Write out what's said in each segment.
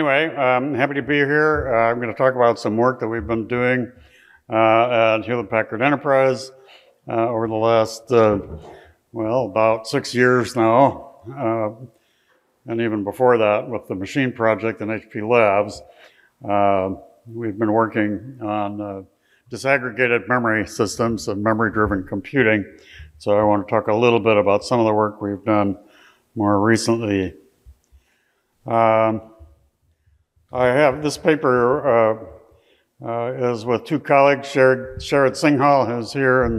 Anyway, I'm happy to be here. I'm going to talk about some work that we've been doing at Hewlett-Packard Enterprise over the last, well, about 6 years now, and even before that with the machine project and HP Labs. We've been working on disaggregated memory systems and memory-driven computing. So I want to talk a little bit about some of the work we've done more recently. I have this paper is with two colleagues, Sherrod Singhal, who's here in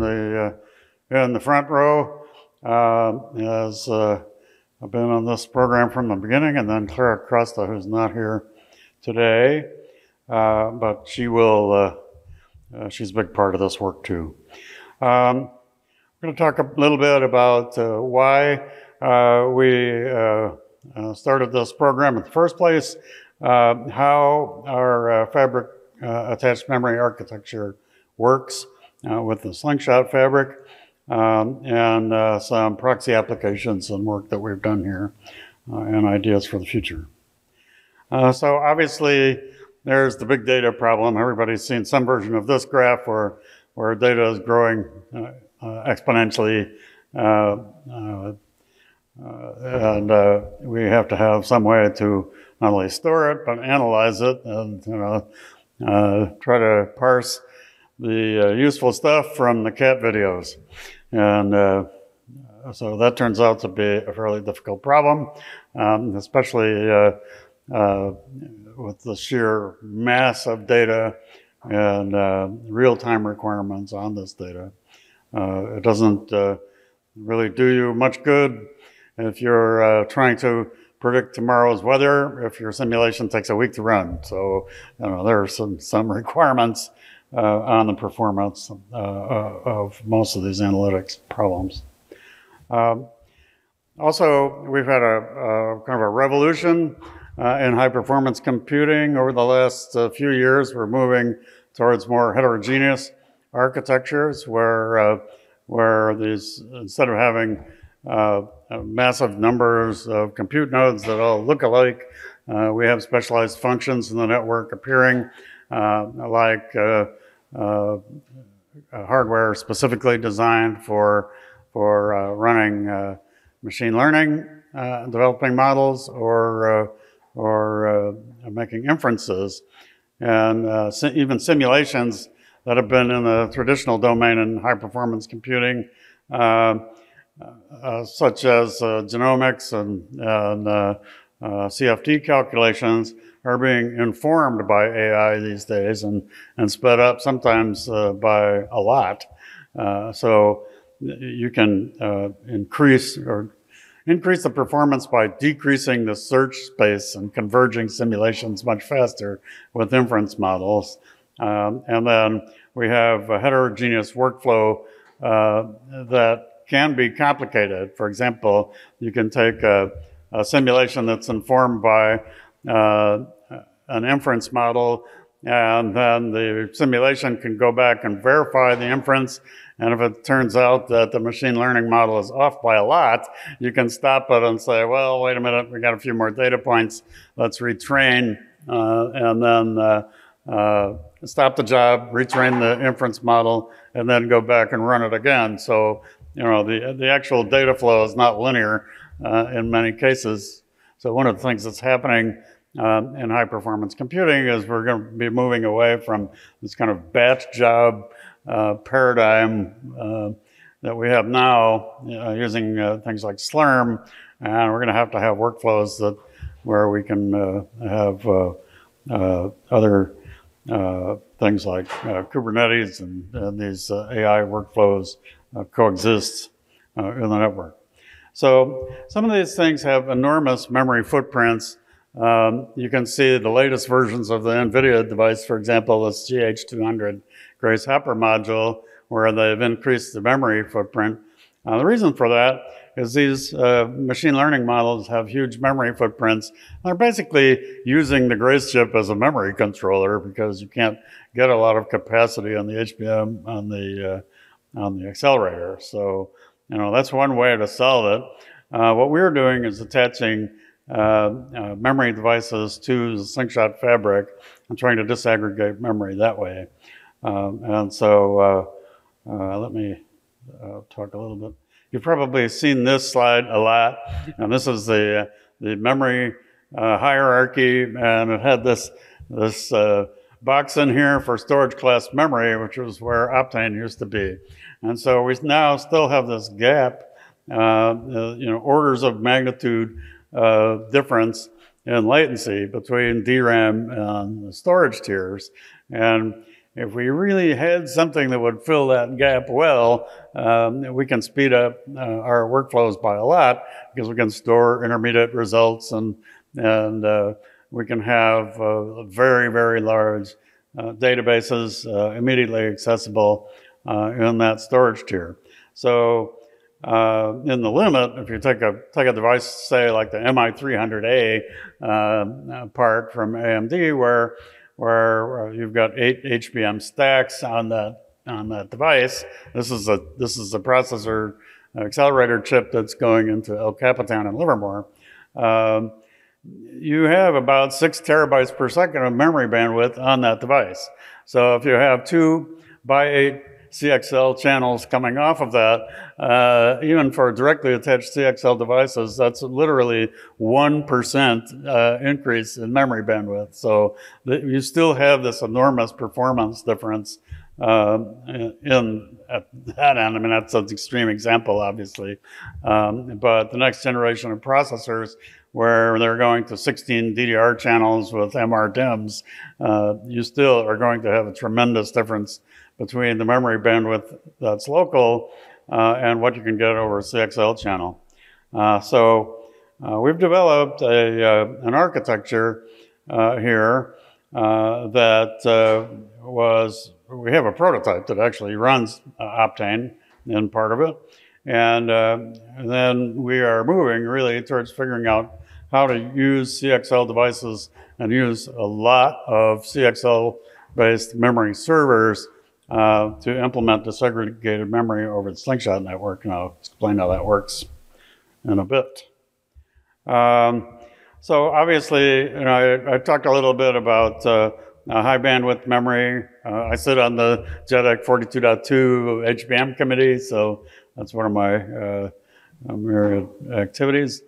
the front row, has been on this program from the beginning, and then Clara Costa, who's not here today, but she will. She's a big part of this work too. I'm going to talk a little bit about why we started this program in the first place, how our fabric attached memory architecture works with the Slingshot fabric, and some proxy applications and work that we've done here, and ideas for the future. So obviously, there's the big data problem. Everybody's seen some version of this graph where data is growing exponentially, and we have to have some way to not only store it, but analyze it and try to parse the useful stuff from the cat videos. And so that turns out to be a fairly difficult problem, especially with the sheer mass of data and real-time requirements on this data. It doesn't really do you much good if you're trying to predict tomorrow's weather if your simulation takes a week to run. So there are some requirements on the performance of most of these analytics problems. Also, we've had a kind of a revolution in high-performance computing over the last few years. We're moving towards more heterogeneous architectures where these, instead of having massive numbers of compute nodes that all look alike, we have specialized functions in the network appearing, like hardware specifically designed for running machine learning, developing models, or making inferences, and even simulations that have been in the traditional domain in high-performance computing, such as genomics and CFD calculations, are being informed by AI these days and sped up sometimes by a lot. So you can increase the performance by decreasing the search space and converging simulations much faster with inference models. And then we have a heterogeneous workflow that can be complicated. For example, you can take a simulation that's informed by an inference model, and then the simulation can go back and verify the inference. And if it turns out that the machine learning model is off by a lot, you can stop it and say, well, wait a minute, we got a few more data points. Let's retrain, and then stop the job, retrain the inference model, and then go back and run it again. So, the actual data flow is not linear in many cases. So one of the things that's happening in high-performance computing is we're going to be moving away from this kind of batch job paradigm that we have now using things like Slurm, and we're going to have workflows where we can have other things like Kubernetes and these AI workflows coexist in the network. So some of these things have enormous memory footprints. You can see the latest versions of the NVIDIA device, for example, this GH200 Grace Hopper module, where they've increased the memory footprint. The reason for that is these machine learning models have huge memory footprints. They're basically using the Grace chip as a memory controller because you can't get a lot of capacity on the HBM on the accelerator. So, that's one way to solve it. What we're doing is attaching memory devices to the Slingshot fabric and trying to disaggregate memory that way. And so let me talk a little bit. You've probably seen this slide a lot, and this is the memory hierarchy, and it had this box in here for storage class memory, which was where Optane used to be. And so we now still have this gap, orders of magnitude difference in latency between DRAM and the storage tiers. And if we really had something that would fill that gap well, we can speed up our workflows by a lot because we can store intermediate results and we can have very, very large databases immediately accessible in that storage tier. So in the limit, if you take a device, say like the MI300A part from AMD, where you've got 8 HBM stacks on that device. This is a processor accelerator chip that's going into El Capitan and Livermore. You have about 6 terabytes per second of memory bandwidth on that device. So if you have 2 by 8 CXL channels coming off of that, even for directly attached CXL devices, that's literally 1% increase in memory bandwidth. So you still have this enormous performance difference at that end. I mean, that's an extreme example, obviously. But the next generation of processors, where they're going to 16 DDR channels with MR DIMMs, you still are going to have a tremendous difference between the memory bandwidth that's local and what you can get over a CXL channel. So we've developed an architecture here that we have a prototype that actually runs Optane in part of it. And then we are moving really towards figuring out how to use CXL devices and use a lot of CXL-based memory servers to implement disaggregated memory over the Slingshot network, and I'll explain how that works in a bit. So obviously, I talked a little bit about high bandwidth memory. I sit on the JEDEC 42.2 HBM committee, so that's one of my myriad activities.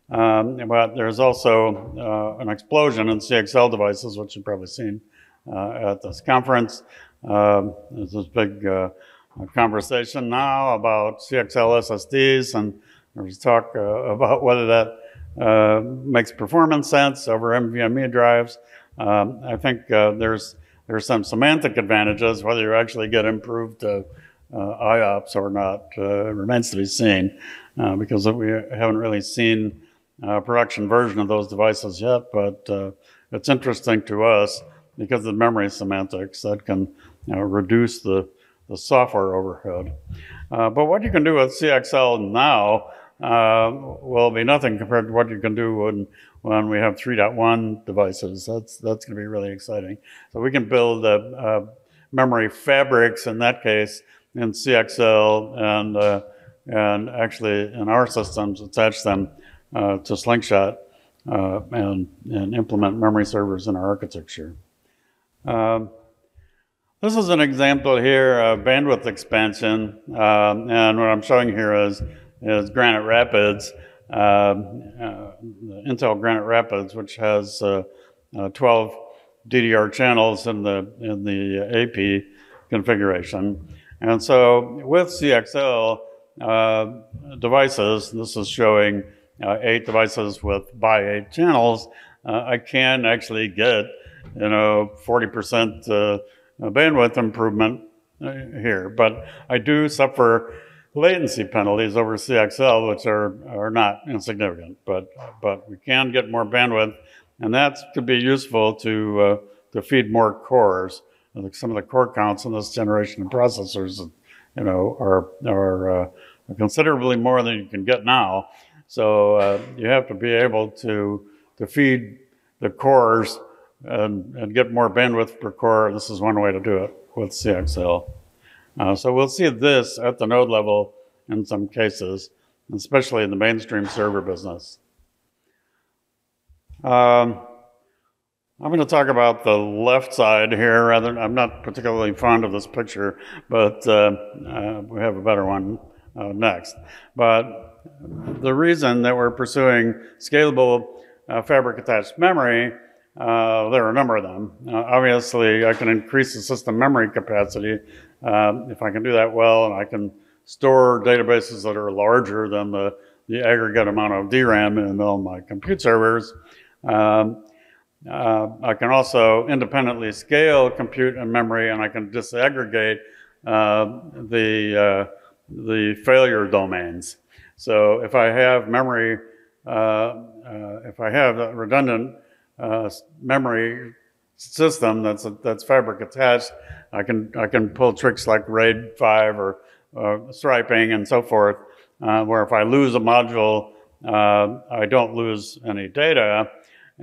But there's also an explosion in CXL devices, which you've probably seen at this conference. There's this big conversation now about CXL SSDs, and there's talk about whether that makes performance sense over NVMe drives. I think there's some semantic advantages. Whether you actually get improved IOPS or not remains to be seen, because we haven't really seen a production version of those devices yet, but it's interesting to us because of the memory semantics that can reduce the software overhead. But what you can do with CXL now will be nothing compared to what you can do when we have 3.1 devices. That's going to be really exciting. So we can build memory fabrics in that case in CXL and actually in our systems attach them to Slingshot and implement memory servers in our architecture. This is an example here of bandwidth expansion, and what I'm showing here is Granite Rapids, Intel Granite Rapids, which has 12 DDR channels in the AP configuration. And so with CXL devices, this is showing 8 devices with by 8 channels, I can actually get 40% bandwidth improvement here, but I do suffer latency penalties over CXL, which are not insignificant, but we can get more bandwidth, and that could be useful to feed more cores. Some of the core counts in this generation of processors, are considerably more than you can get now. So you have to be able to feed the cores and get more bandwidth per core. This is one way to do it with CXL. So we'll see this at the node level in some cases, especially in the mainstream server business. I'm going to talk about the left side here. I'm not particularly fond of this picture, but we have a better one next. But the reason that we're pursuing scalable fabric-attached memory, there are a number of them. Obviously, I can increase the system memory capacity if I can do that well, and I can store databases that are larger than the aggregate amount of DRAM in all my compute servers. I can also independently scale compute and memory, and I can disaggregate the failure domains. So if I have memory, if I have a redundant memory system that's fabric attached, I can pull tricks like RAID 5 or striping and so forth, where if I lose a module, I don't lose any data.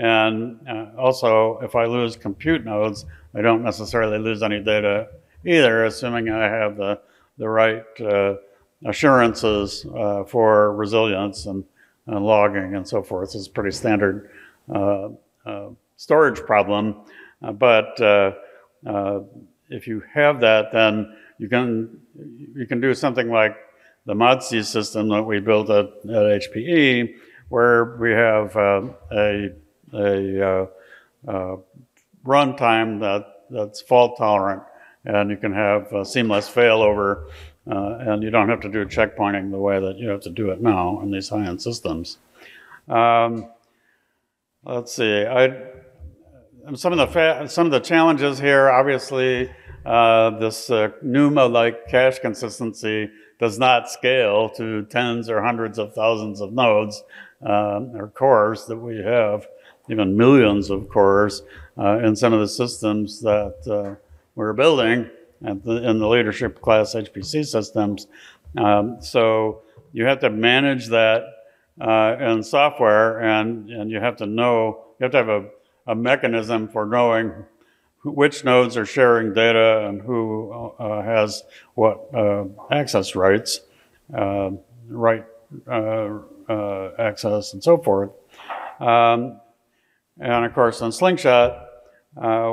And also, if I lose compute nodes, I don't necessarily lose any data either, assuming I have the right assurances for resilience and logging and so forth. It's a pretty standard storage problem. But if you have that, then you can do something like the ModC system that we built at HPE, where we have a runtime that's fault tolerant, and you can have seamless failover, and you don't have to do checkpointing the way that you have to do it now in these high-end systems. Let's see. Some of the challenges here, obviously, this NUMA-like cache consistency does not scale to tens or hundreds of thousands of nodes or cores that we have, even millions of cores in some of the systems that we're building in the leadership class HPC systems. So you have to manage that in software, and you have to have a mechanism for knowing which nodes are sharing data and who has what access rights, access and so forth. And of course, in Slingshot,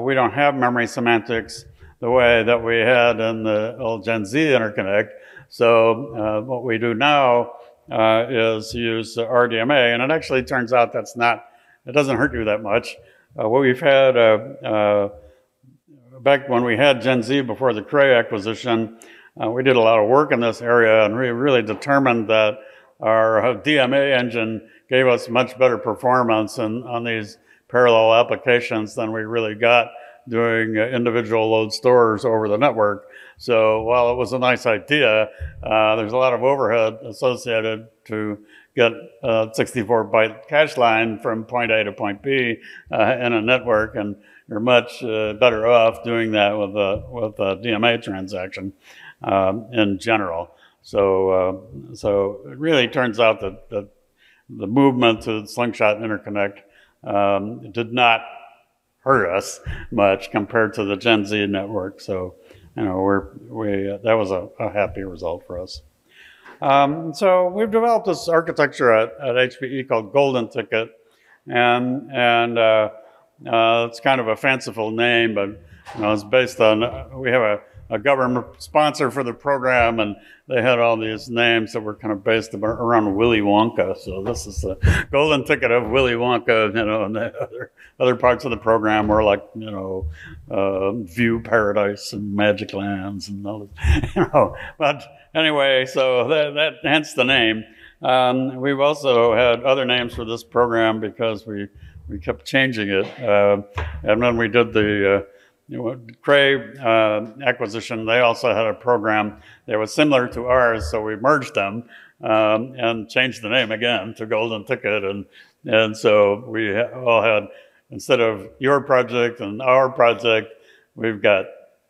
we don't have memory semantics the way that we had in the old Gen Z interconnect. So what we do now is use RDMA, and it actually turns out it doesn't hurt you that much. What we've had, back when we had Gen Z before the Cray acquisition, we did a lot of work in this area, and we really determined that our DMA engine gave us much better performance on these parallel applications than we really got doing individual load stores over the network. So while it was a nice idea, there's a lot of overhead associated to get a 64-byte cache line from point A to point B in a network, and you're much better off doing that with a DMA transaction in general. So it really turns out that the movement to Slingshot interconnect did not hurt us much compared to the Gen Z network. So, that was a happy result for us. So we've developed this architecture at HPE called Golden Ticket, and it's kind of a fanciful name, but it's based on, we have a government sponsor for the program, and they had all these names that were kind of based around Willy Wonka. So this is the Golden Ticket of Willy Wonka, and the other parts of the program were like, View Paradise and Magic Lands and all this, But anyway, so that hence the name. We've also had other names for this program because we kept changing it. And when we did the Cray acquisition, they also had a program that was similar to ours, so we merged them and changed the name again to Golden Ticket, and so we all had, instead of your project and our project, we've got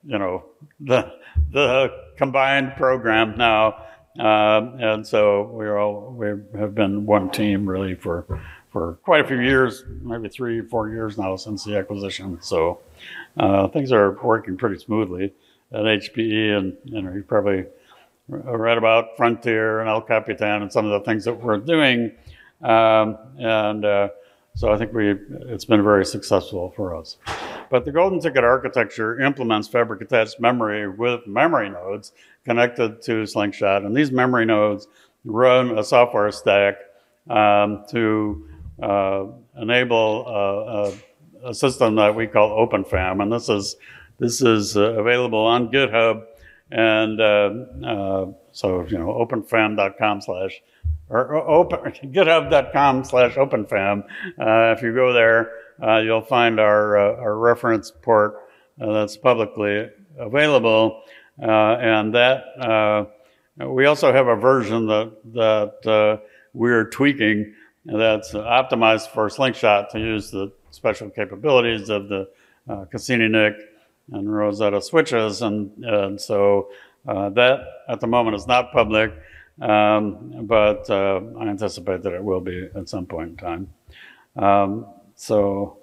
the combined program now, and so we have been one team really for quite a few years, maybe 3 or 4 years now since the acquisition. So things are working pretty smoothly at HPE, and you probably read about Frontier and El Capitan and some of the things that we're doing. So I think it's been very successful for us. But the golden ticket architecture implements fabric attached memory with memory nodes connected to Slingshot. And these memory nodes run a software stack to enable a system that we call OpenFAM. And this is available on GitHub. And so, openfam.com/ or github.com/openfam. If you go there, you'll find our reference port that's publicly available. And that we also have a version that we're tweaking that's optimized for Slingshot to use the special capabilities of the Cassini NIC and Rosetta switches. And so that at the moment is not public. But I anticipate that it will be at some point in time. So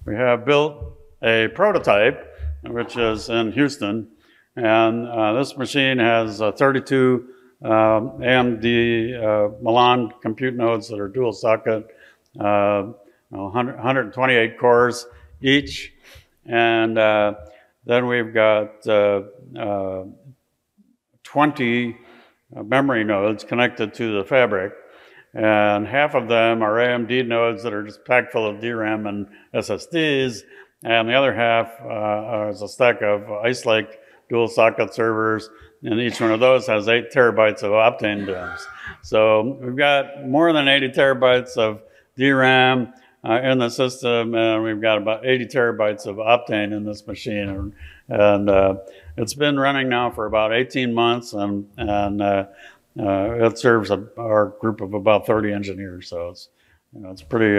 we have built a prototype, which is in Houston, and this machine has 32 AMD Milan compute nodes that are dual socket, 128 cores each, and then we've got 20 memory nodes connected to the fabric, and half of them are AMD nodes that are just packed full of DRAM and SSDs, and the other half is a stack of Ice Lake dual socket servers, and each one of those has 8 terabytes of Optane DIMMs. So we've got more than 80 terabytes of DRAM in the system, and we've got about 80 terabytes of Optane in this machine. And it's been running now for about 18 months, and it serves our group of about 30 engineers. So it's, it's pretty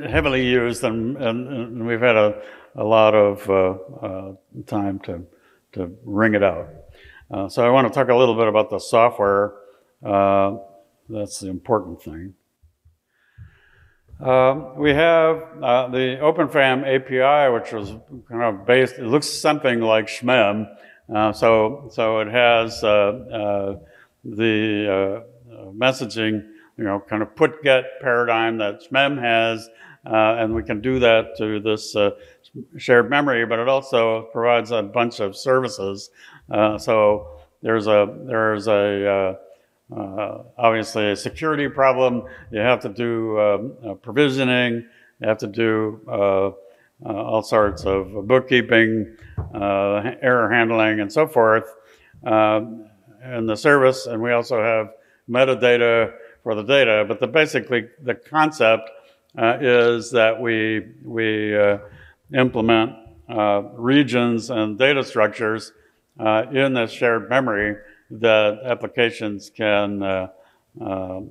heavily used, and we've had a lot of time to wring it out. So I want to talk a little bit about the software. That's the important thing. We have the OpenFAM API, which was kind of based, it looks something like SHMEM. So it has the messaging, kind of put-get paradigm that SHMEM has, and we can do that to this shared memory, but it also provides a bunch of services. So there's obviously a security problem. You have to do provisioning. You have to do all sorts of bookkeeping, error handling, and so forth in the service. And we also have metadata for the data. But basically, the concept is that we implement regions and data structures in this shared memory that applications can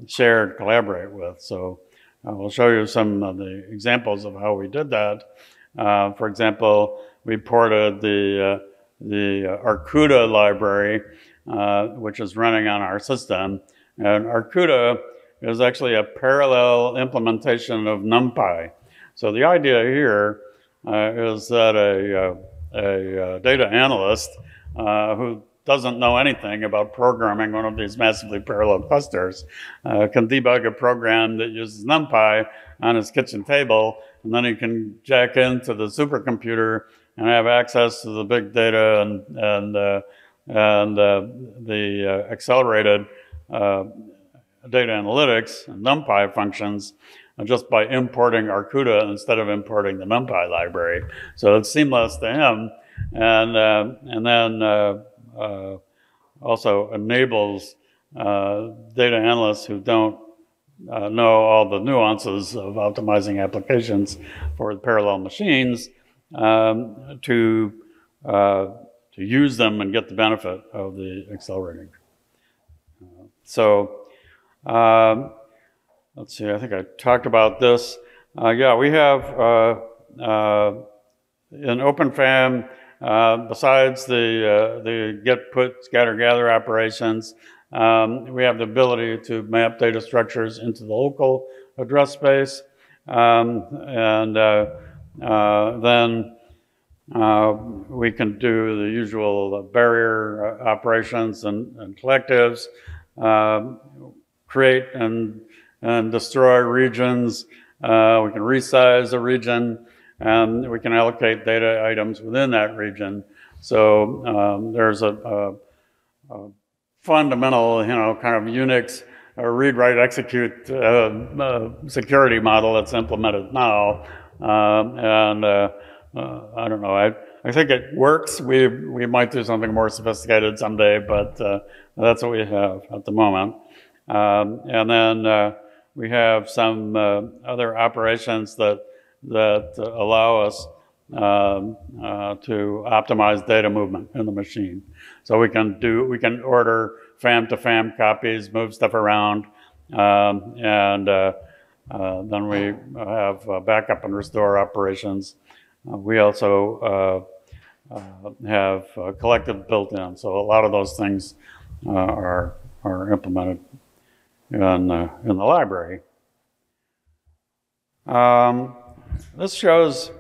share and collaborate with. So I will show you some of the examples of how we did that. For example, we ported the Arkouda library, which is running on our system. And Arkouda is actually a parallel implementation of NumPy. So the idea here is that a data analyst who doesn't know anything about programming one of these massively parallel clusters can debug a program that uses NumPy on his kitchen table, and then he can jack into the supercomputer and have access to the big data and the accelerated data analytics and NumPy functions just by importing Arkouda instead of importing the NumPy library. So it's seamless to him, and then also enables data analysts who don't know all the nuances of optimizing applications for parallel machines to use them and get the benefit of the accelerating. So let's see, I think I talked about this. Yeah, we have in OpenFAM, besides the get, put, scatter, gather operations, we have the ability to map data structures into the local address space. Then we can do the usual barrier operations and collectives. create and destroy regions. We can resize a region, and we can allocate data items within that region. So there's a fundamental, kind of Unix read, write, execute security model that's implemented now. I don't know. I think it works. We might do something more sophisticated someday, but that's what we have at the moment. And then we have some other operations that allow us to optimize data movement in the machine. So we can order FAM to FAM copies, move stuff around, and then we have backup and restore operations. We also have collective built in, so a lot of those things are implemented in the library. This shows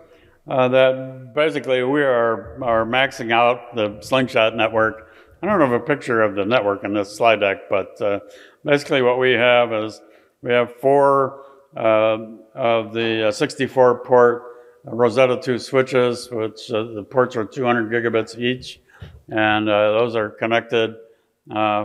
that basically we are maxing out the Slingshot network. I don't have a picture of the network in this slide deck, but basically what we have is we have 4 of the 64 port Rosetta 2 switches, which the ports are 200 gigabits each, and those are connected.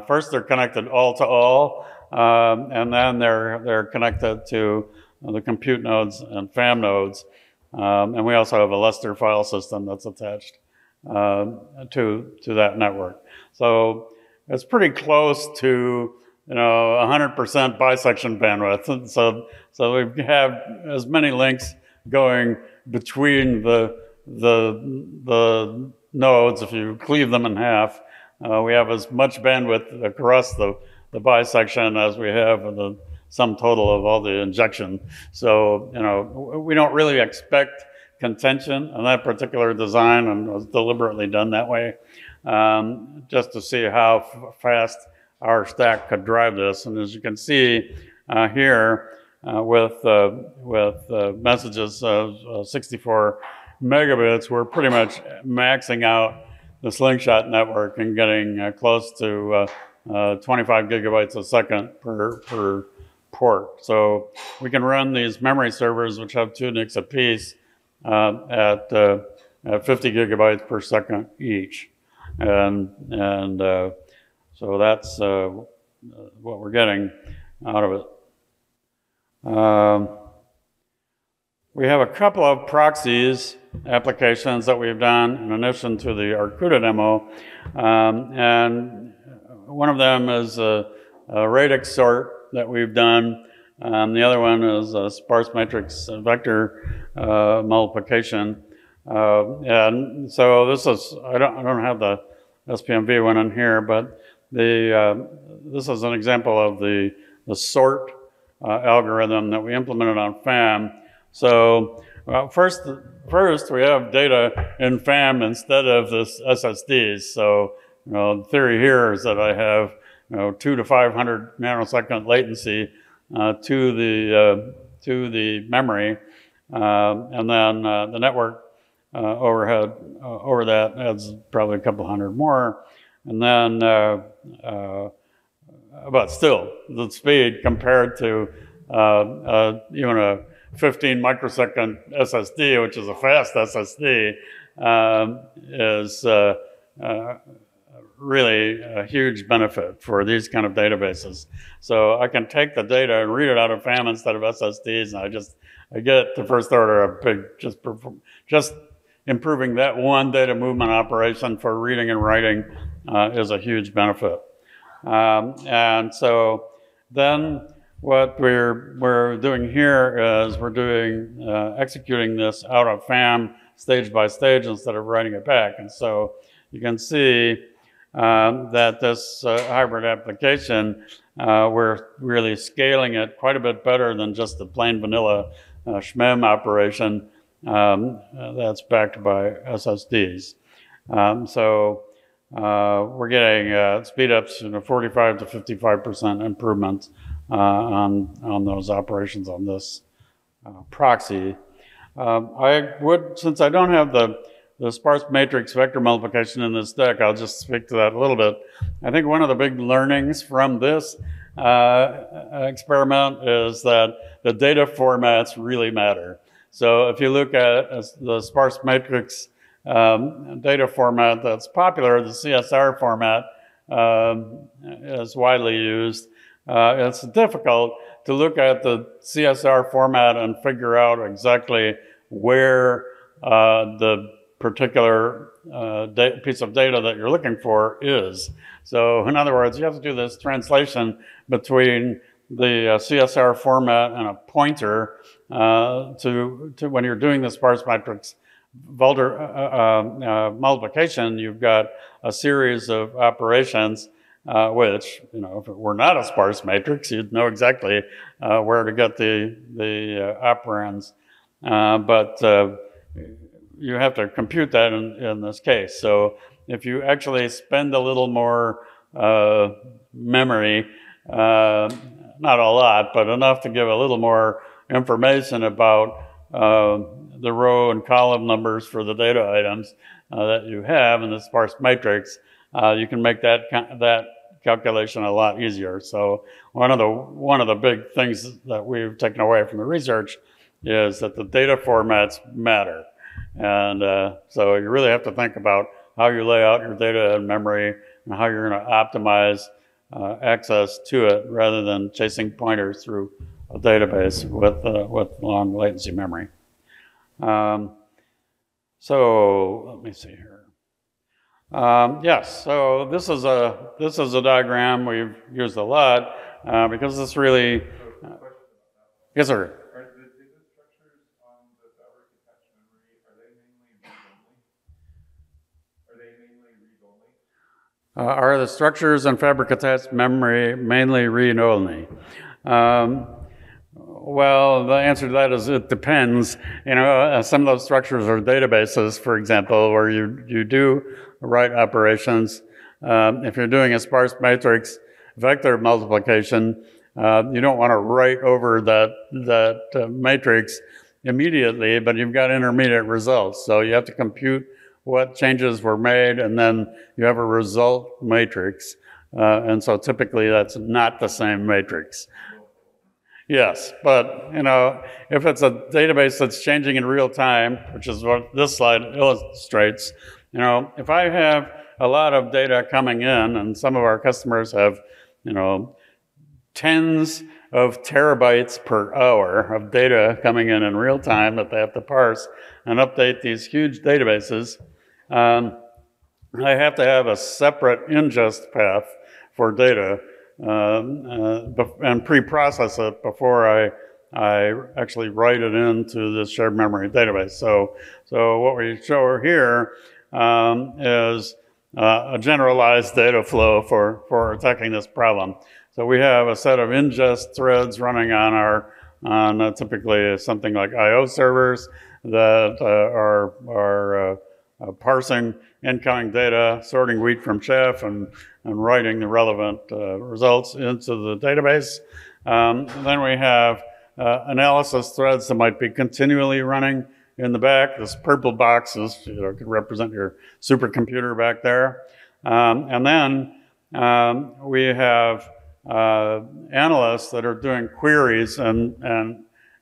First, they're connected all to all, and then they're connected to the compute nodes and FAM nodes, and we also have a Lustre file system that's attached to that network. So it's pretty close to 100% bisection bandwidth. So we have as many links going between the nodes. If you cleave them in half, we have as much bandwidth across the bisection as we have the sum total of all the injection. So we don't really expect contention on that particular design, and it was deliberately done that way, just to see how fast our stack could drive this. And as you can see here, with messages of 64 megabits, we're pretty much maxing out the Slingshot network and getting close to 25 gigabytes a second per port. So we can run these memory servers, which have 2 NICs apiece, at 50 gigabytes per second each. And so that's what we're getting out of it. We have a couple of proxies applications that we've done in addition to the Arkouda demo. And one of them is a radix sort that we've done. The other one is a sparse matrix vector multiplication. And so this is, I don't have the SPMV one in here, but this is an example of the sort algorithm that we implemented on FAM. So first we have data in FAM instead of this SSDs. So the theory here is that I have 2 to 500 nanosecond latency to the memory, and then the network overhead over that adds probably a couple hundred more, and then but still the speed compared to even a 15 microsecond SSD, which is a fast SSD, is really a huge benefit for these kind of databases. So I can take the data and read it out of FAM instead of SSDs, and I get the first order of big, just improving that one data movement operation for reading and writing is a huge benefit. And so then what we're doing here is we're executing this out of FAM stage by stage instead of writing it back. And so you can see that this hybrid application, we're really scaling it quite a bit better than just the plain vanilla SHMEM operation that's backed by SSDs. So we're getting speed ups, 45 to 55% improvements on those operations on this proxy. I would, since I don't have the the sparse matrix vector multiplication in this deck. I'll just speak to that a little bit. I think one of the big learnings from this experiment is that the data formats really matter. So if you look at the sparse matrix data format that's popular, the CSR format is widely used. It's difficult to look at the CSR format and figure out exactly where the particular piece of data that you're looking for is. So in other words, you have to do this translation between the CSR format and a pointer to when you're doing the sparse matrix multiplication. You've got a series of operations which, you know, if it were not a sparse matrix, you'd know exactly where to get the operands. But you have to compute that in this case. So if you actually spend a little more memory, not a lot, but enough to give a little more information about the row and column numbers for the data items that you have in the sparse matrix, you can make that calculation a lot easier. So one of the big things that we've taken away from the research is that the data formats matter. And so you really have to think about how you lay out your data in memory and how you're going to optimize access to it rather than chasing pointers through a database with long latency memory. So let me see here. Yes, so this is a diagram we've used a lot because this really. Yes, sir. Are the data structures on the fabric attached memory, are they mainly read-only? Are they mainly read-only? Are the structures in fabric attached memory mainly read-only? Well, the answer to that is it depends. You know, some of those structures are databases, for example, where you do write operations. If you're doing a sparse matrix vector multiplication, you don't want to write over that matrix immediately, but you've got intermediate results. So you have to compute what changes were made, and then you have a result matrix. And so typically that's not the same matrix. Yes, but you know, if it's a database that's changing in real time, which is what this slide illustrates, you know, if I have a lot of data coming in, and some of our customers have, you know, tens of terabytes per hour of data coming in real time that they have to parse and update these huge databases, I have to have a separate ingest path for data and pre-process it before I actually write it into this shared memory database. So what we show here is a generalized data flow for attacking this problem. So we have a set of ingest threads running on typically something like I/O servers that are parsing incoming data, sorting wheat from chaff, and writing the relevant results into the database. Then we have analysis threads that might be continually running in the back. This purple box is, you know, could represent your supercomputer back there. And then we have analysts that are doing queries and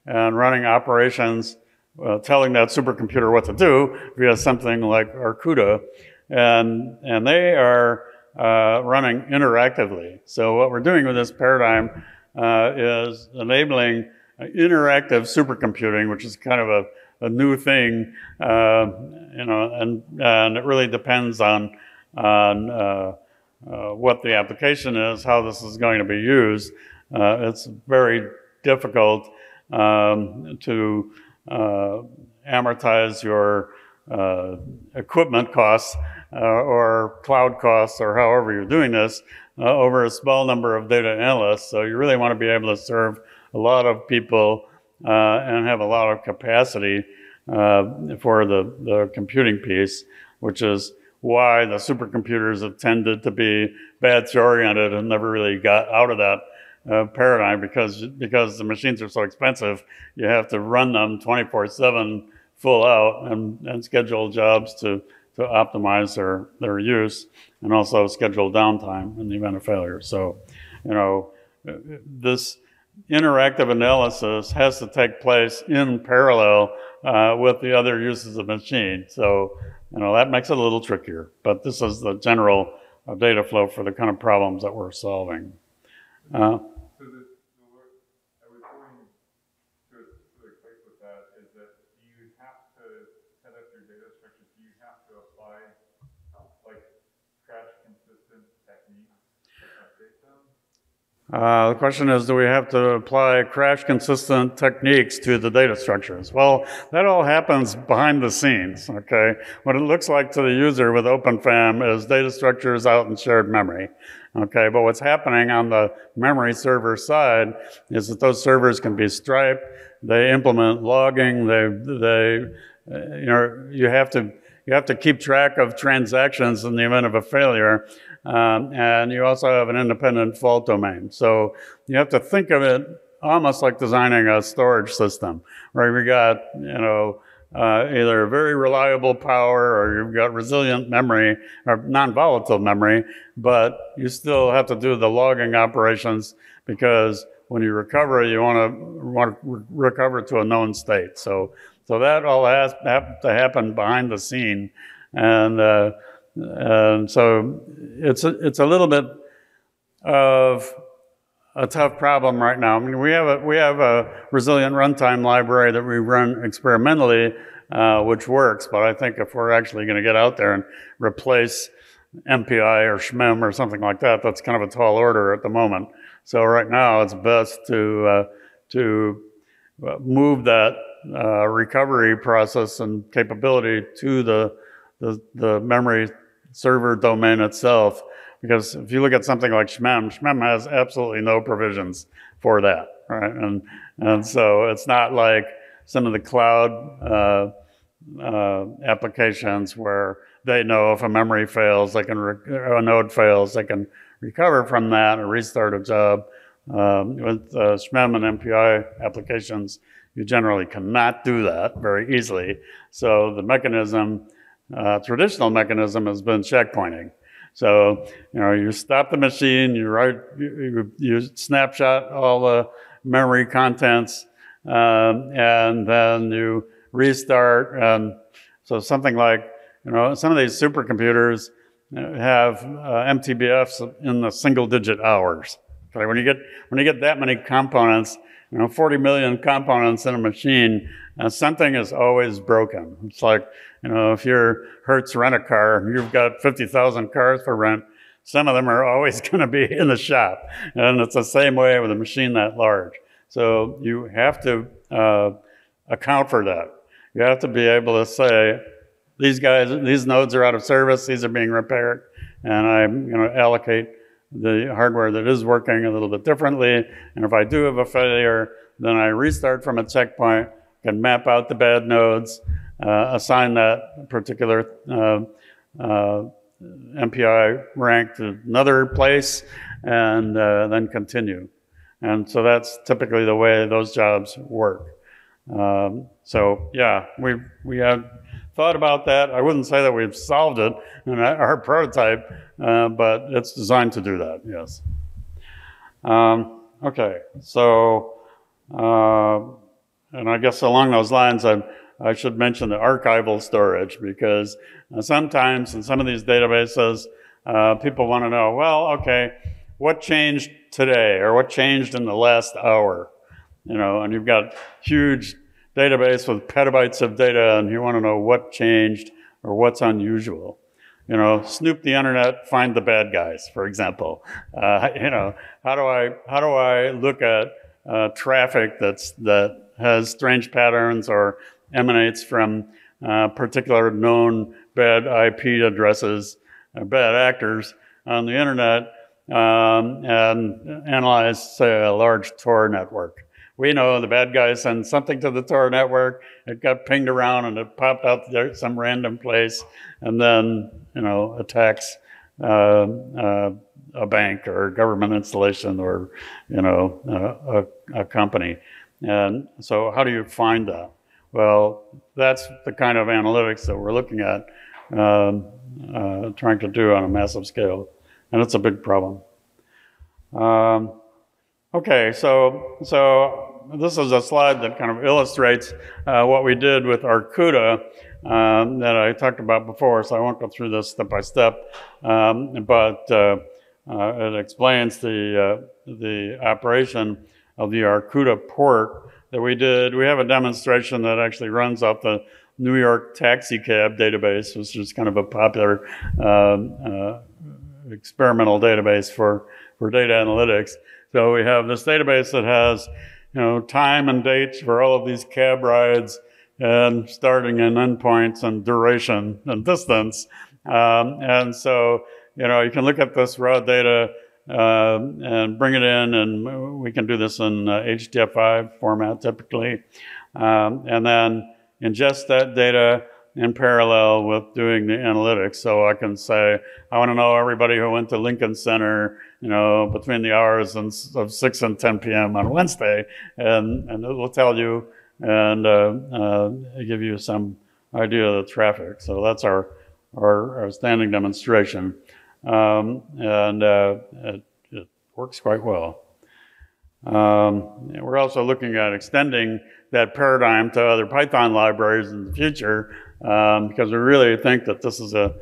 running operations, telling that supercomputer what to do via something like Arkouda, and they are running interactively. So what we're doing with this paradigm is enabling interactive supercomputing, which is kind of a new thing, you know, and it really depends on what the application is, how this is going to be used. It's very difficult to amortize your equipment costs or cloud costs, or however you're doing this, over a small number of data analysts. So you really want to be able to serve a lot of people and have a lot of capacity for the computing piece, which is why the supercomputers have tended to be batch-oriented and never really got out of that paradigm, because the machines are so expensive, you have to run them 24/7 full out and schedule jobs to optimize their use, and also schedule downtime in the event of failure. So, this interactive analysis has to take place in parallel with the other uses of the machine. So, that makes it a little trickier. But this is the general data flow for the kind of problems that we're solving. So I was going to a specific place with that, is that you have to set up your data structures, you have to apply like crash consistent techniques to update them? The question is, do we have to apply crash-consistent techniques to the data structures? Well, that all happens behind the scenes, okay? What it looks like to the user with OpenFAM is data structures out in shared memory, okay? But what's happening on the memory server side is that those servers can be striped, they implement logging, you have to keep track of transactions in the event of a failure. And you also have an independent fault domain. So you have to think of it almost like designing a storage system, where you've got, either very reliable power or you've got resilient memory or non-volatile memory, but you still have to do the logging operations because when you recover, you want to recover to a known state. So that all has to happen behind the scene. And so it's a little bit of a tough problem right now. I mean, we have a resilient runtime library that we run experimentally, which works. But I think if we're actually going to get out there and replace MPI or SHMEM or something like that, that's kind of a tall order at the moment. So right now, it's best to move that recovery process and capability to the memory server domain itself, because if you look at something like SHMEM has absolutely no provisions for that, right? And so it's not like some of the cloud applications where they know if a memory fails, a node fails, they can recover from that or restart a job. With SHMEM and MPI applications, you generally cannot do that very easily. So the mechanism, traditional mechanism, has been checkpointing. So you stop the machine, you snapshot all the memory contents, and then you restart. And so something like some of these supercomputers have MTBFs in the single-digit hours. Okay, when you get that many components, 40 million components in a machine, something is always broken. It's like, if you're Hertz Rent-A-Car, you've got 50,000 cars for rent, some of them are always going to be in the shop. And it's the same way with a machine that large. So you have to account for that. You have to be able to say, these nodes are out of service, these are being repaired, and I'm going to allocate the hardware that is working a little bit differently. And if I do have a failure, then I restart from a checkpoint, can map out the bad nodes, assign that particular MPI rank to another place, and then continue. And so that's typically the way those jobs work. So yeah, we have thought about that. I wouldn't say that we've solved it in our prototype, but it's designed to do that, yes. Okay, so, and I guess along those lines, I should mention the archival storage, because sometimes in some of these databases, people want to know, well, okay, what changed today, or what changed in the last hour? And you've got huge database with petabytes of data, and you want to know what changed or what's unusual. Snoop the internet, find the bad guys, for example. How do I look at traffic that has strange patterns or emanates from particular known bad IP addresses, bad actors on the internet, and analyze, say, a large Tor network? We know the bad guy sent something to the Tor network, it got pinged around, and it popped out there some random place, and then, attacks a bank or a government installation or, a company. And so how do you find that? Well, that's the kind of analytics that we're looking at, trying to do on a massive scale, and it's a big problem. Okay, so this is a slide that kind of illustrates what we did with Arkouda that I talked about before, so I won't go through this step by step, but it explains the operation of the Arkouda port that we did. We have a demonstration that actually runs off the New York taxi cab database, which is kind of a popular experimental database for data analytics. So we have this database that has, time and dates for all of these cab rides, and starting and endpoints and duration and distance. And so, you can look at this raw data and bring it in, and we can do this in HDF5 format typically, and then ingest that data in parallel with doing the analytics. So I can say, I want to know everybody who went to Lincoln Center, between the hours of 6 and 10 p.m. on Wednesday, and it will tell you and give you some idea of the traffic. So that's our standing demonstration, and it works quite well. We're also looking at extending that paradigm to other Python libraries in the future, because we really think that this is a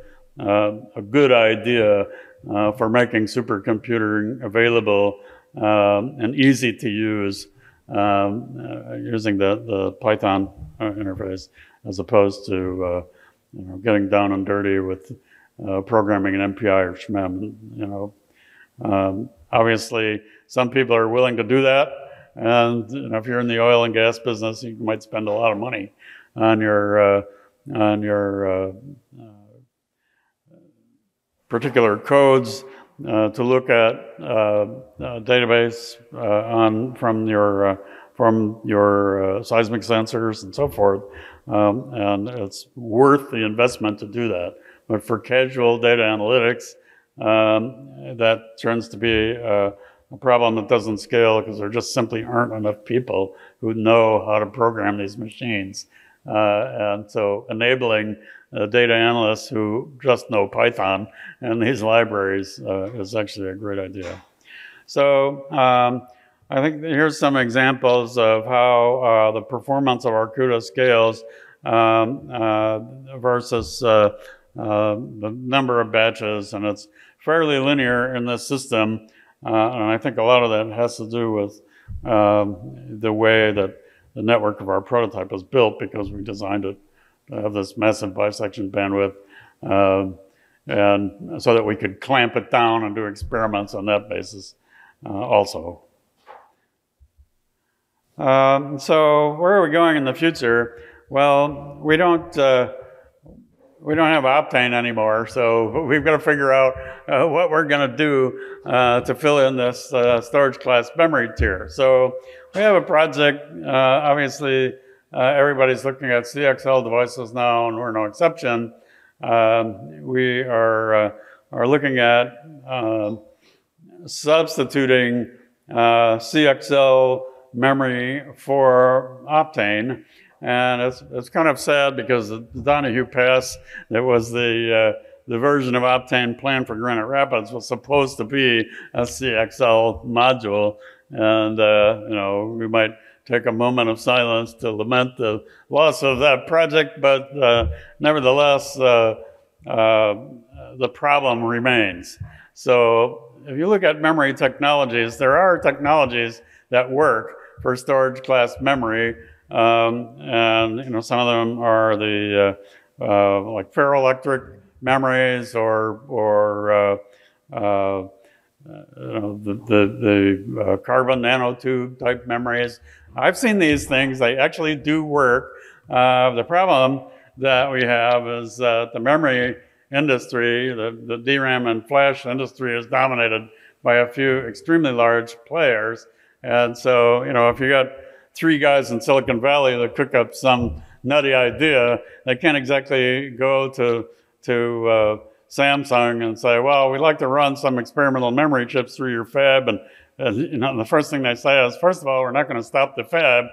good idea for making supercomputing available and easy to use using the Python interface, as opposed to getting down and dirty with programming an MPI or SHMEM. Obviously, some people are willing to do that, and if you're in the oil and gas business, you might spend a lot of money on your particular codes to look at database from your seismic sensors and so forth, and it's worth the investment to do that. But for casual data analytics, that turns to be a problem that doesn't scale, because there just simply aren't enough people who know how to program these machines. And so enabling data analysts who just know Python and these libraries is actually a great idea. So I think here's some examples of how the performance of Arkouda scales versus the number of batches, and it's fairly linear in this system, and I think a lot of that has to do with the way that the network of our prototype was built, because we designed it to have this massive bisection bandwidth, and so that we could clamp it down and do experiments on that basis also. So where are we going in the future? Well, we don't have Optane anymore, so we've got to figure out what we're going to do to fill in this storage class memory tier. So we have a project. Obviously, everybody's looking at CXL devices now, and we're no exception. We are looking at substituting CXL memory for Optane. And it's kind of sad, because the Donahue Pass, that was the version of Optane planned for Granite Rapids, was supposed to be a CXL module. And, we might take a moment of silence to lament the loss of that project, but nevertheless, the problem remains. So if you look at memory technologies, there are technologies that work for storage class memory. And some of them are the like ferroelectric memories, or the carbon nanotube type memories. I've seen these things; they actually do work. The problem that we have is that the memory industry, the DRAM and flash industry, is dominated by a few extremely large players. And so, if you got 3 guys in Silicon Valley that cook up some nutty idea, they can't exactly go to Samsung and say, well, we'd like to run some experimental memory chips through your fab, and you know, the first thing they say is, first of all, we're not going to stop the fab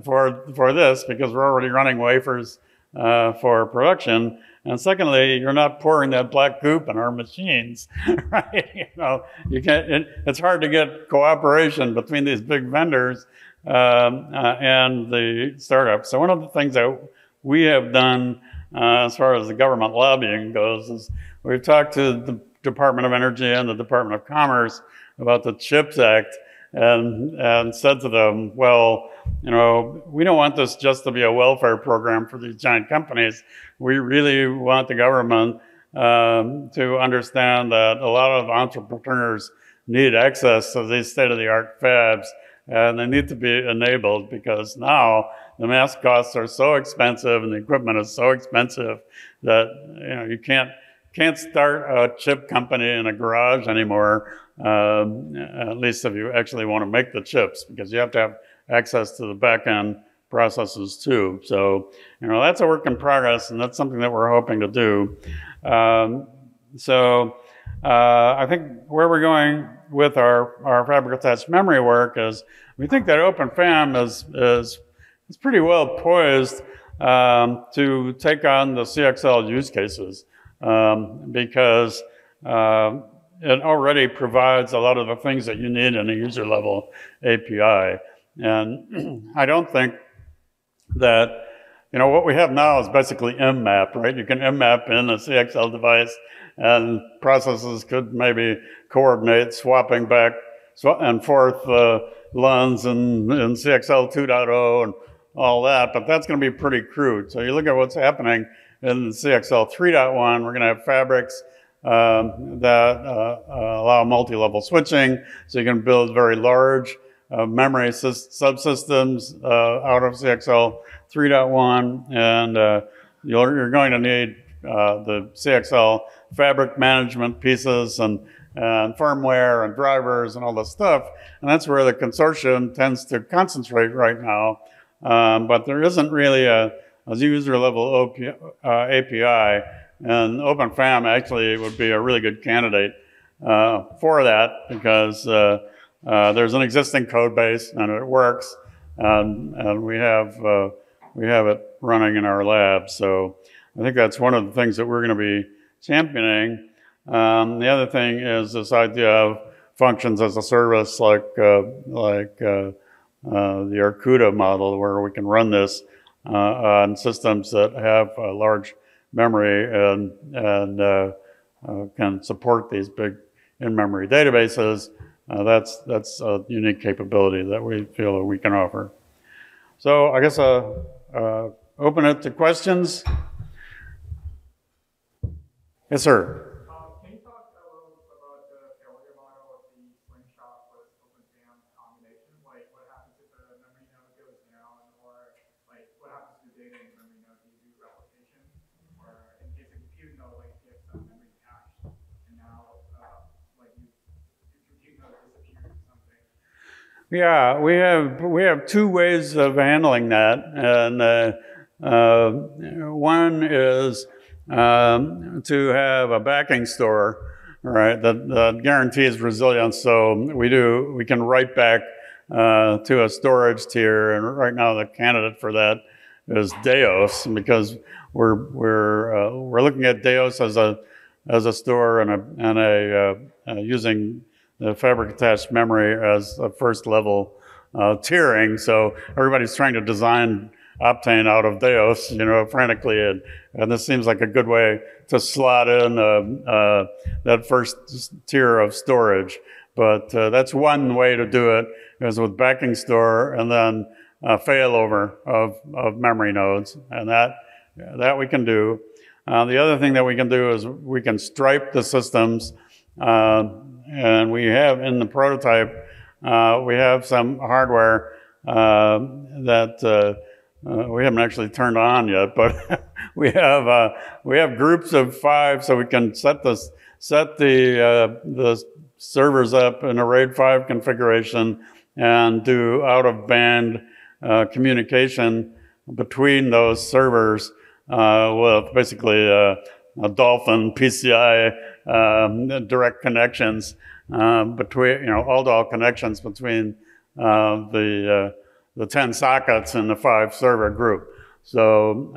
for this because we're already running wafers for production. And secondly, you're not pouring that black goop in our machines, right? You know, you can't. It's hard to get cooperation between these big vendors and the startups. So one of the things that we have done as far as the government lobbying goes is we've talked to the Department of Energy and the Department of Commerce about the CHIPS Act and said to them, well, you know, we don't want this just to be a welfare program for these giant companies. We really want the government to understand that a lot of entrepreneurs need access to these state-of-the-art fabs, and they need to be enabled because now the mask costs are so expensive and the equipment is so expensive that, you know, you can't start a chip company in a garage anymore, at least if you actually want to make the chips, because you have to have access to the back-end processes too. So, you know, that's a work in progress, and that's something that we're hoping to do. I think where we're going with our fabric-attached memory work is we think that OpenFAM is pretty well poised to take on the CXL use cases because it already provides a lot of the things that you need in a user-level API. And I don't think that, you know, what we have now is basically mmap, right? You can mmap in a CXL device and processes could maybe coordinate swapping back and forth LUNs in CXL 2.0 and all that, but that's going to be pretty crude. So you look at what's happening in CXL 3.1, we're going to have fabrics that allow multi-level switching, so you can build very large memory subsystems out of CXL 3.1, and you're going to need the CXL fabric management pieces and firmware and drivers and all this stuff, and that's where the consortium tends to concentrate right now. But there isn't really a user-level API, and OpenFAM actually would be a really good candidate for that because there's an existing code base and it works, and we have it running in our lab. So I think that's one of the things that we're going to be championing. The other thing is this idea of functions as a service, like the Arkouda model, where we can run this on systems that have a large memory and can support these big in-memory databases. That's a unique capability that we feel that we can offer. So I guess open it to questions. Yes, sir. Can you talk a little about the failure model of the Slingshot with OpenFAM combination? Like, what happens if a memory node goes down, or like, what happens to the data in the memory node? Do you do replication, or in case of compute node, like, if you have some memory cached, and now, like, your compute node disappears or something? Yeah, we have two ways of handling that, and one is to have a backing store, right, that guarantees resilience. So we can write back to a storage tier, and right now the candidate for that is Deos, because we're looking at Deos as a store and using the fabric-attached memory as a first level tiering. So everybody's trying to design Optane out of Deos, you know, frantically, and this seems like a good way to slot in that first tier of storage. But that's one way to do it, is with backing store and then failover of memory nodes, and that we can do. The other thing that we can do is we can stripe the systems, and we have in the prototype, we have some hardware that we haven't actually turned on yet, but we have groups of 5, so we can set the servers up in a RAID 5 configuration and do out-of-band communication between those servers with basically a Dolphin PCI direct connections between, all-to-all connections between the 10 sockets in the 5 server group. So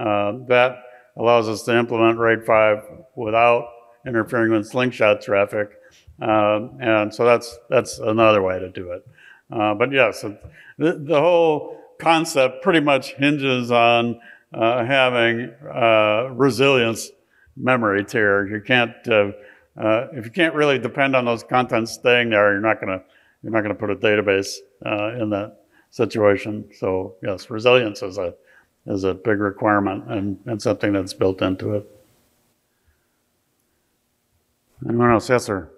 that allows us to implement RAID 5 without interfering with Slingshot traffic. And so that's another way to do it. But yes, the whole concept pretty much hinges on having resilience memory tier. You can't, if you can't really depend on those contents staying there, you're not gonna put a database in that situation. So yes, resilience is a big requirement and something that's built into it. Anyone else? Yes, sir.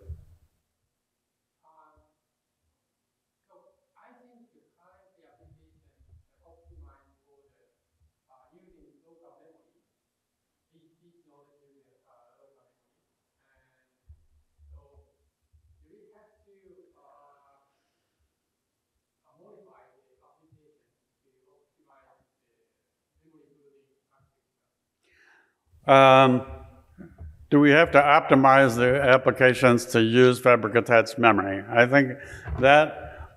Do we have to optimize the applications to use fabric-attached memory? I think that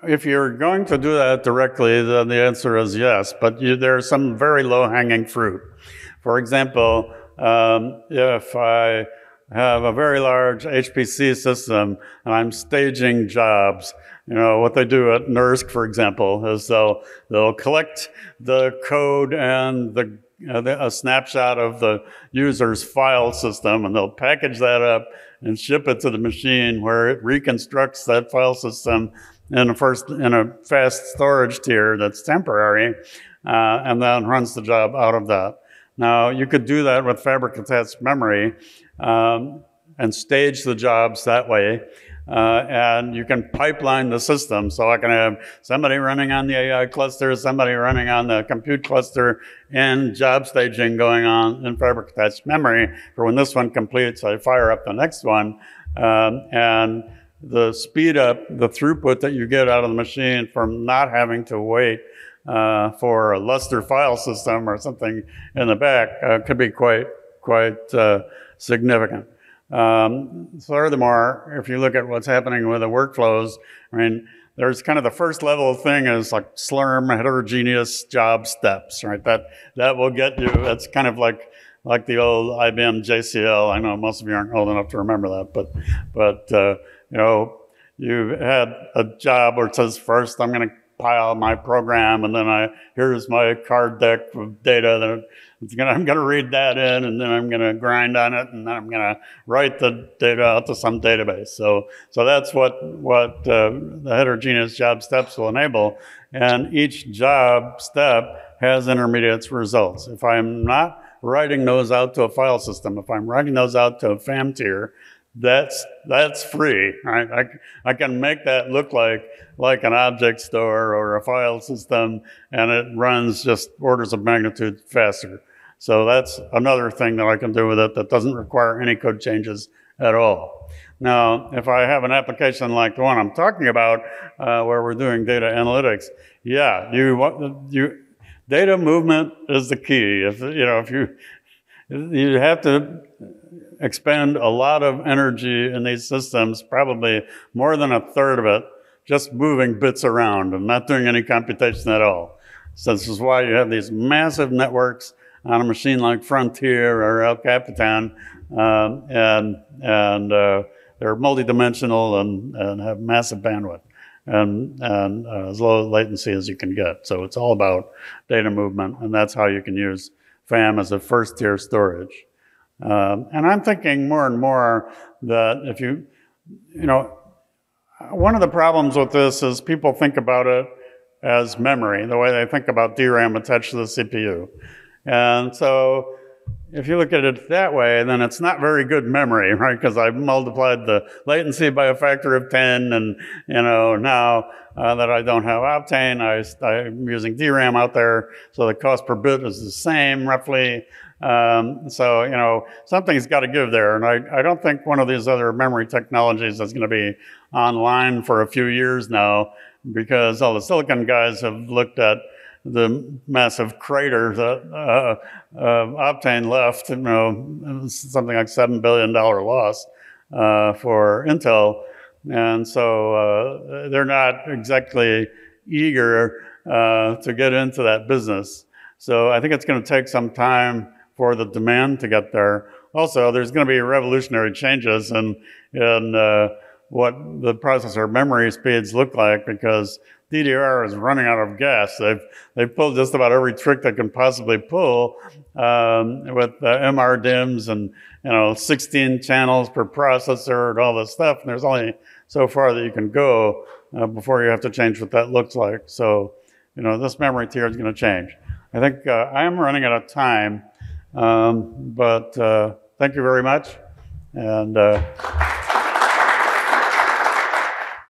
if you're going to do that directly, then the answer is yes, but there are some very low-hanging fruit. For example, if I have a very large HPC system and I'm staging jobs, what they do at NERSC, for example, is they'll collect the code and a snapshot of the user's file system, and they'll package that up and ship it to the machine where it reconstructs that file system in a fast storage tier that's temporary, and then runs the job out of that. Now, you could do that with fabric-attached memory and stage the jobs that way. And you can pipeline the system. So I can have somebody running on the AI cluster, somebody running on the compute cluster, and job staging going on in fabric-attached memory. For when this one completes, I fire up the next one. And the speed up, the throughput that you get out of the machine from not having to wait for a Lustre file system or something in the back could be quite significant. Furthermore, if you look at what's happening with the workflows, I mean, there's kind of the first level thing is like Slurm heterogeneous job steps, right? That will get you, that's kind of like the old IBM JCL. I know most of you aren't old enough to remember that, but you had a job where it says first I'm going to pile my program, and then here's my card deck of data that I'm going to read that in, and then I'm going to grind on it, and then I'm going to write the data out to some database. So that's what the heterogeneous job steps will enable, and each job step has intermediate results. If I'm not writing those out to a file system, if I'm writing those out to a FAM tier, that's free, right? I can make that look like an object store or a file system, and it runs just orders of magnitude faster. So that's another thing that I can do with it that doesn't require any code changes at all. Now, if I have an application like the one I'm talking about, where we're doing data analytics, yeah, data movement is the key. If you have to expend a lot of energy in these systems, probably more than a third of it, just moving bits around and not doing any computation at all. So this is why you have these massive networks on a machine like Frontier or El Capitan, and they're multidimensional and have massive bandwidth and as low latency as you can get. So it's all about data movement, and that's how you can use FAM as a first tier storage. And I'm thinking more and more that if one of the problems with this is people think about it as memory, the way they think about DRAM attached to the CPU. And so if you look at it that way, then it's not very good memory, right? Because I've multiplied the latency by a factor of 10, and now that I don't have Optane, I'm using DRAM out there, so the cost per bit is the same roughly. So something's got to give there, and I don't think one of these other memory technologies is going to be online for a few years now, because all the silicon guys have looked at the massive crater that Optane left, you know, something like $7 billion loss for Intel. And so they're not exactly eager to get into that business. So I think it's going to take some time for the demand to get there. Also, there's going to be revolutionary changes in what the processor memory speeds look like, because DDR is running out of gas. They've pulled just about every trick they can possibly pull with MR DIMMs and 16 channels per processor and all this stuff. And there's only so far that you can go before you have to change what that looks like. So this memory tier is going to change. I think I am running out of time, but thank you very much. And